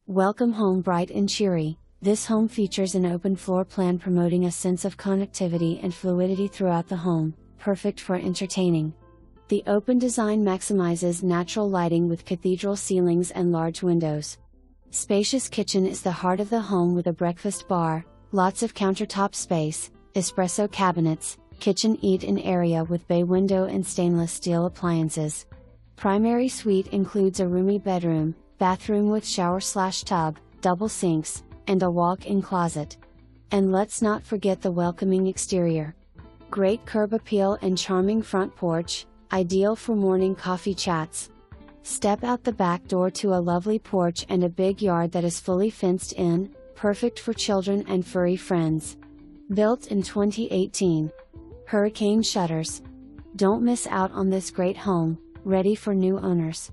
Welcome home bright and cheery. This home features an open floor plan promoting a sense of connectivity and fluidity throughout the home, perfect for entertaining. The open design maximizes natural lighting with cathedral ceilings and large windows. Spacious kitchen is the heart of the home with a breakfast bar, lots of countertop space, espresso cabinets, kitchen eat-in area with bay window and stainless steel appliances. Primary suite includes a roomy bedroom, bathroom with shower/tub, double sinks, and a walk-in closet. And let's not forget the welcoming exterior. Great curb appeal and charming front porch, ideal for morning coffee chats. Step out the back door to a lovely porch and a big yard that is fully fenced in, perfect for children and furry friends. Built in 2018. Hurricane shutters. Don't miss out on this great home, ready for new owners.